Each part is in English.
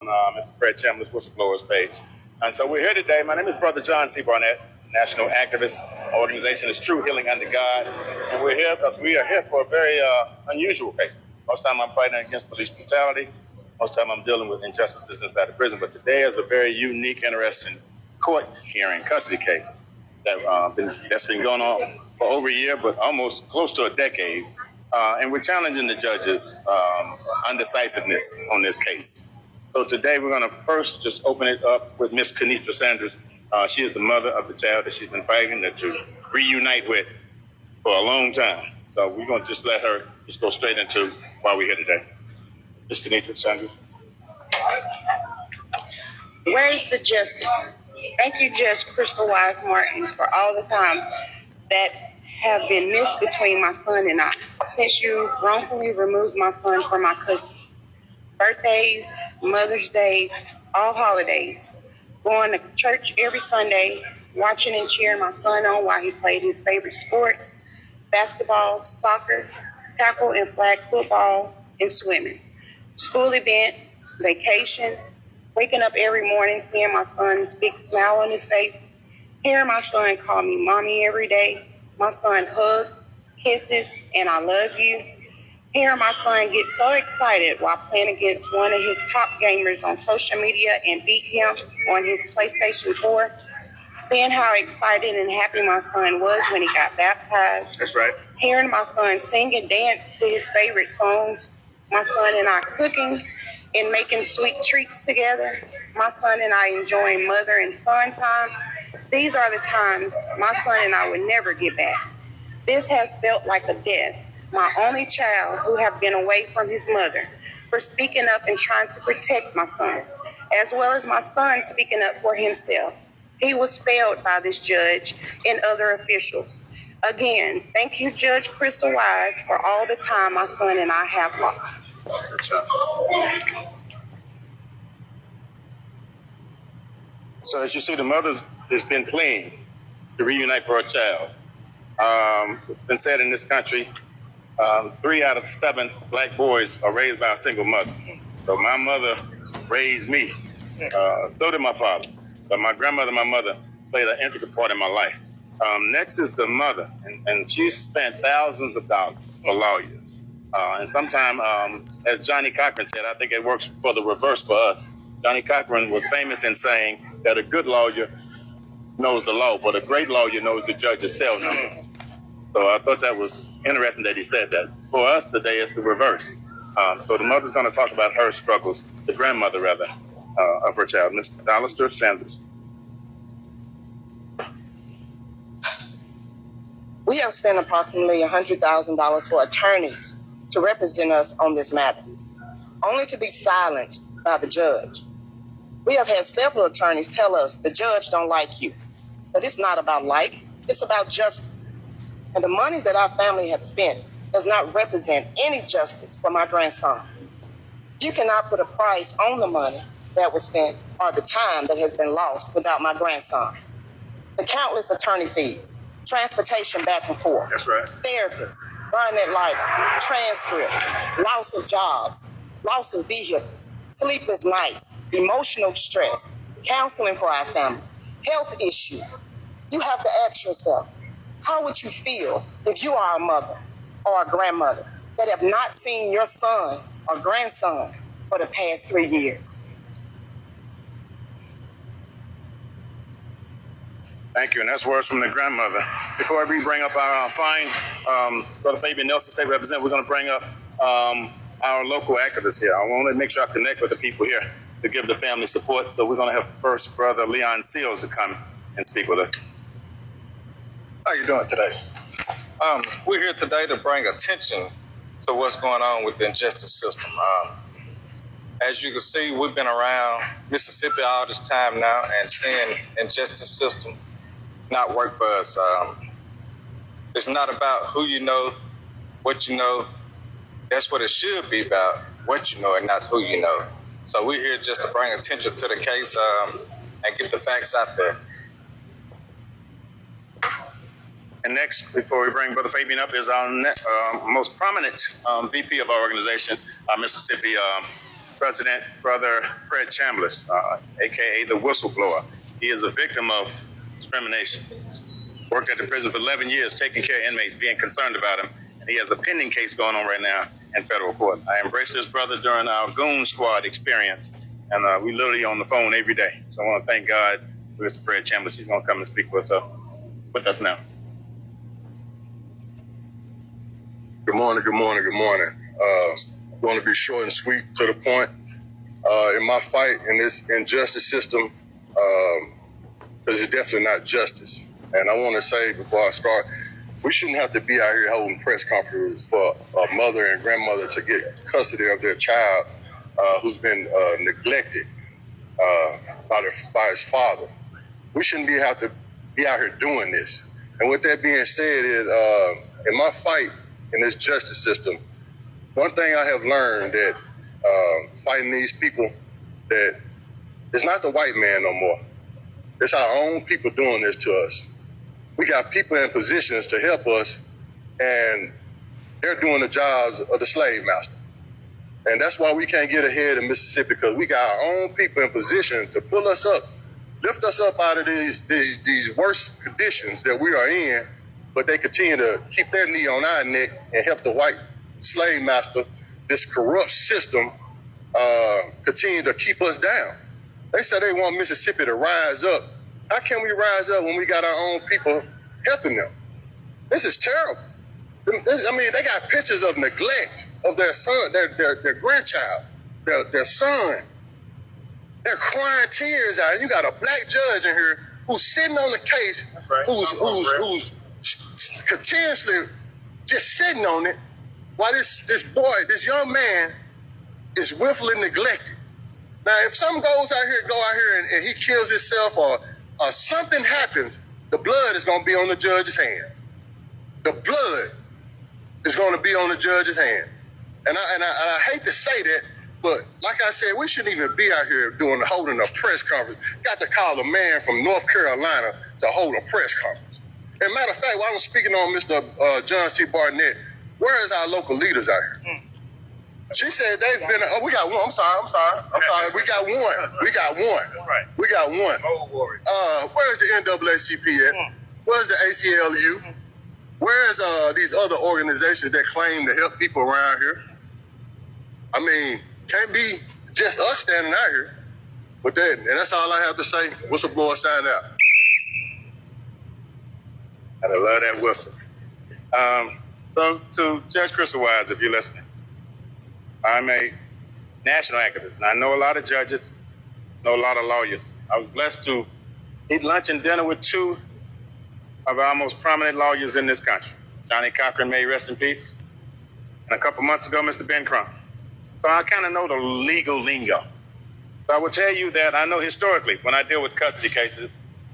Mr. Fred Chambliss Whistleblowers page. And so we're here today. My name is Brother John C. Barnett, national activist. Our organization is True Healing Under God. And we're here because we are here for a very unusual case. Most time I'm fighting against police brutality. Most time I'm dealing with injustices inside the prison. But today is a very unique, interesting court hearing, custody case that's been going on for over a year, but almost close to a decade. And we're challenging the judges' undecisiveness on this case. So today we're going to first just open it up with Miss Kenitra Sanders. She is the mother of the child that she's been fighting to reunite with for a long time. So we're going to just let her just go straight into why we're here today. Miss Kenitra Sanders. Where's the justice? Thank you, Judge Crystal Wise Martin, for all the time that have been missed between my son and I. Since you wrongfully removed my son from my custody. Birthdays, Mother's Days, all holidays. Going to church every Sunday, watching and cheering my son on while he played his favorite sports, basketball, soccer, tackle and flag football, and swimming. School events, vacations, waking up every morning, seeing my son's big smile on his face, hearing my son call me mommy every day, my son hugs, kisses, and I love you. Hearing my son get so excited while playing against one of his top gamers on social media and beat him on his PlayStation 4. Seeing how excited and happy my son was when he got baptized. That's right. Hearing my son sing and dance to his favorite songs. My son and I cooking and making sweet treats together. My son and I enjoying mother and son time. These are the times my son and I would never get back. This has felt like a death. My only child who have been away from his mother, for speaking up and trying to protect my son, as well as my son speaking up for himself. He was failed by this judge and other officials. Again, thank you, Judge Crystal Wise, for all the time my son and I have lost. So as you see, the mother has been pleading to reunite for her child. It's been said in this country, 3 out of 7 black boys are raised by a single mother. So my mother raised me. So did my father. But my grandmother and my mother played an integral part in my life. Next is the mother, and she spent thousands of dollars for lawyers. And sometimes, as Johnny Cochran said, I think it works for the reverse for us. Johnny Cochran was famous in saying that a good lawyer knows the law, but a great lawyer knows the judge's cell number. So I thought that was interesting that he said that. For us today, it's the reverse. So the mother's going to talk about her struggles, the grandmother rather, of her child, Ms. Dollister Sanders. We have spent approximately $100,000 for attorneys to represent us on this matter, only to be silenced by the judge. We have had several attorneys tell us the judge don't like you, but it's not about like, it's about justice. And the monies that our family have spent does not represent any justice for my grandson. You cannot put a price on the money that was spent or the time that has been lost without my grandson. The countless attorney fees, transportation back and forth, That's right. therapists, garnet life, transcripts, loss of jobs, loss of vehicles, sleepless nights, emotional stress, counseling for our family, health issues. You have to ask yourself, how would you feel if you are a mother or a grandmother that have not seen your son or grandson for the past 3 years? Thank you, and that's words from the grandmother. Before we bring up our fine Brother Fabian Nelson, State Representative, we're going to bring up our local activists here. I want to make sure I connect with the people here to give the family support. So we're going to have first Brother Leon Seals to come and speak with us. How you doing today? We're here today to bring attention to what's going on with the injustice system. As you can see, we've been around Mississippi all this time now and seeing injustice system not work for us. It's not about who you know, what you know. That's what it should be about, what you know and not who you know. So we're here just to bring attention to the case and get the facts out there. And next, before we bring Brother Fabian up, is our most prominent VP of our organization, our Mississippi President, Brother Fred Chambliss, a.k.a. the whistleblower. He is a victim of discrimination. Worked at the prison for 11 years, taking care of inmates, being concerned about him. And he has a pending case going on right now in federal court. I embraced this brother during our Goon Squad experience, and we literally on the phone every day. So I want to thank God for Mr. Fred Chambliss. He's going to come and speak with us now. Good morning. I'm going to be short and sweet to the point. In my fight in this injustice system, because it's definitely not justice. And I want to say before I start, we shouldn't have to be out here holding press conferences for a mother and grandmother to get custody of their child who's been neglected by his father. We shouldn't have to be out here doing this. And with that being said, in my fight in this justice system, one thing I have learned that fighting these people, that it's not the white man no more. It's our own people doing this to us. We got people in positions to help us, and they're doing the jobs of the slave master. And that's why we can't get ahead in Mississippi, because we got our own people in position to pull us up, lift us up out of these worst conditions that we are in, but they continue to keep their knee on our neck and help the white slave master, this corrupt system, continue to keep us down. They said they want Mississippi to rise up. How can we rise up when we got our own people helping them? This is terrible. I mean, they got pictures of neglect of their son, their grandchild, their son. They're crying tears out. You got a black judge in here who's sitting on the case, right, who's continuously just sitting on it, while this young man is willfully neglected. Now, if something go out here and he kills himself or something happens, the blood is going to be on the judge's hand. The blood is going to be on the judge's hand. And I hate to say that, but like I said, we shouldn't even be out here holding a press conference. Got to call a man from North Carolina to hold a press conference. As a matter of fact, while I'm speaking on Mr. John C. Barnett, where is our local leaders out here? She said they've been. Oh, we got one. I'm sorry. We got one. Right. We got one. Oh, worry. Where's the NAACP at? Where's the ACLU? Where's these other organizations that claim to help people around here? I mean, can't be just us standing out here. But and that's all I have to say. Whistleblower sign out. I love that whistle. So to Judge Crystal Wise, if you're listening, I'm a national activist, and I know a lot of judges, know a lot of lawyers. I was blessed to eat lunch and dinner with two of our most prominent lawyers in this country. Johnny Cochran, may he rest in peace. And a couple months ago, Mr. Ben Crump. So I kind of know the legal lingo. So I will tell you that I know historically, when I deal with custody cases,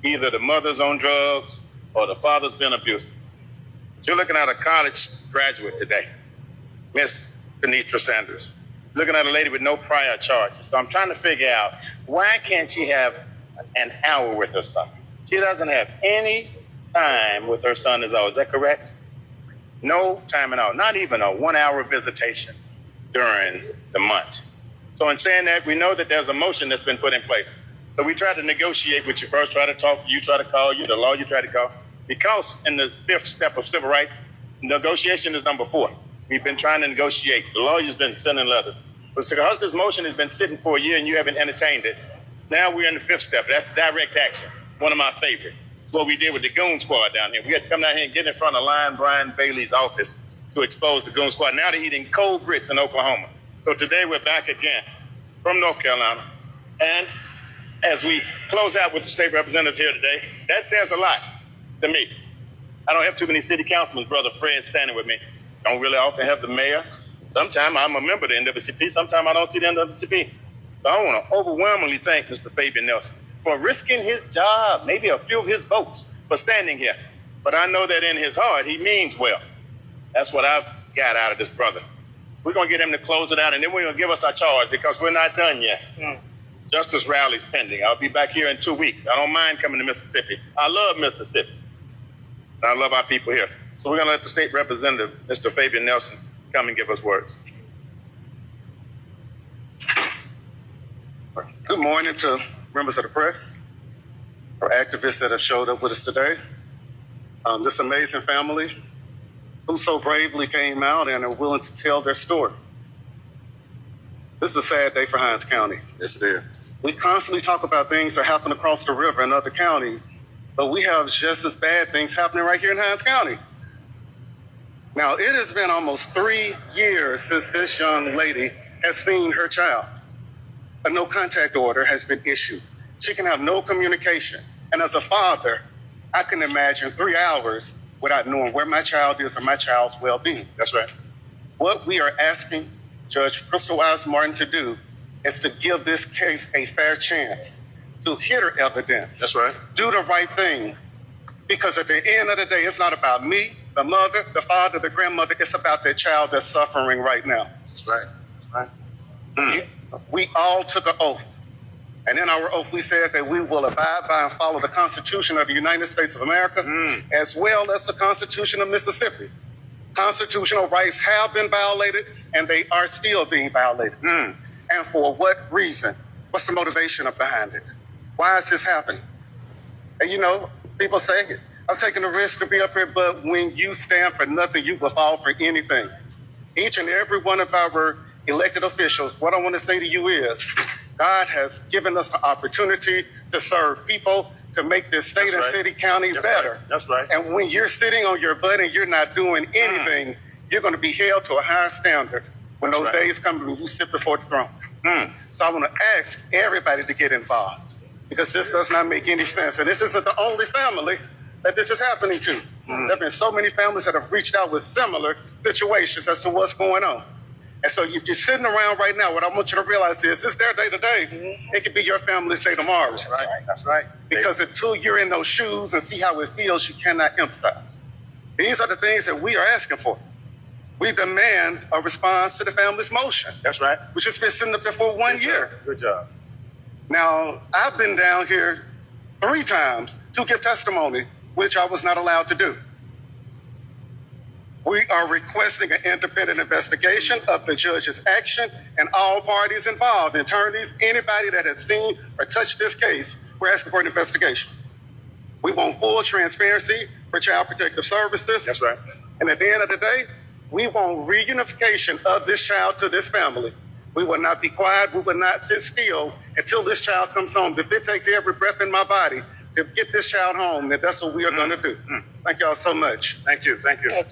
either the mother's on drugs or the father's been abusive. You're looking at a college graduate today, Miss Denitra Sanders, looking at a lady with no prior charges. So I'm trying to figure out, why can't she have an hour with her son? She doesn't have any time with her son, is that correct? No time at all, not even a 1 hour visitation during the month. So in saying that, we know that there's a motion that's been put in place. So we try to negotiate with you first, try to talk, you try to call, you, the lawyer you try to call. Because in the fifth step of civil rights, negotiation is number 4. We've been trying to negotiate. The lawyer's been sending letters. But because this motion has been sitting for a year and you haven't entertained it, now we're in the 5th step. That's direct action. One of my favorites. What we did with the Goon Squad down here. We had to come down here and get in front of Lion Brian Bailey's office to expose the Goon Squad. Now they're eating cold grits in Oklahoma. So today we're back again from North Carolina. And as we close out with the state representative here today, that says a lot to me. I don't have too many city councilmen, Brother Fred, standing with me. Don't really often have the mayor. Sometimes I'm a member of the NAACP. Sometimes I don't see the NAACP. So I want to overwhelmingly thank Mr. Fabian Nelson for risking his job, maybe a few of his votes, for standing here. But I know that in his heart, he means well. That's what I've got out of this brother. We're going to get him to close it out, and then we're going to give us our charge, because we're not done yet. Justice rally's pending. I'll be back here in 2 weeks. I don't mind coming to Mississippi. I love Mississippi. And I love our people here. So we're going to let the state representative, Mr. Fabian Nelson, come and give us words. Good morning to members of the press, or activists that have showed up with us today. This amazing family who so bravely came out and are willing to tell their story. This is a sad day for Hinds County. Yes, it is. We constantly talk about things that happen across the river in other counties, but we have just as bad things happening right here in Hinds County. Now, it has been almost 3 years since this young lady has seen her child. A no contact order has been issued. She can have no communication. And as a father, I can imagine 3 hours without knowing where my child is or my child's well-being. That's right. What we are asking Judge Crystal Wise Martin to do is to give this case a fair chance to hear evidence. That's right. Do the right thing. Because at the end of the day, it's not about me, the mother, the father, the grandmother. It's about their child that's suffering right now. That's right. That's right. We all took an oath. And in our oath, we said that we will abide by and follow the Constitution of the United States of America, as well as the Constitution of Mississippi. Constitutional rights have been violated, and they are still being violated. And for what reason? What's the motivation behind it? Why is this happening? And you know, people say, I'm taking the risk to be up here, but when you stand for nothing, you will fall for anything. Each and every one of our elected officials, what I want to say to you is, God has given us the opportunity to serve people, to make this state and city, county better. That's right. And when you're sitting on your butt and you're not doing anything, you're going to be held to a higher standard when those days come when you sit before the throne. So I want to ask everybody to get involved, because this does not make any sense. And this isn't the only family that this is happening to. There have been so many families that have reached out with similar situations as to what's going on. And so if you're sitting around right now, what I want you to realize is it's their day today. It could be your family's day tomorrow. That's right. That's right. Because until you're in those shoes and see how it feels, you cannot empathize. These are the things that we are asking for. We demand a response to the family's motion. That's right. Which has been sitting up there for 1 year. Good job. Now, I've been down here 3 times to give testimony, which I was not allowed to do. We are requesting an independent investigation of the judge's action and all parties involved, attorneys, anybody that has seen or touched this case. We're asking for an investigation. We want full transparency for Child Protective Services. That's right. And at the end of the day, we want reunification of this child to this family. We will not be quiet. We will not sit still until this child comes home. If it takes every breath in my body to get this child home, then that's what we are going to do. Thank y'all so much. Thank you. Thank you.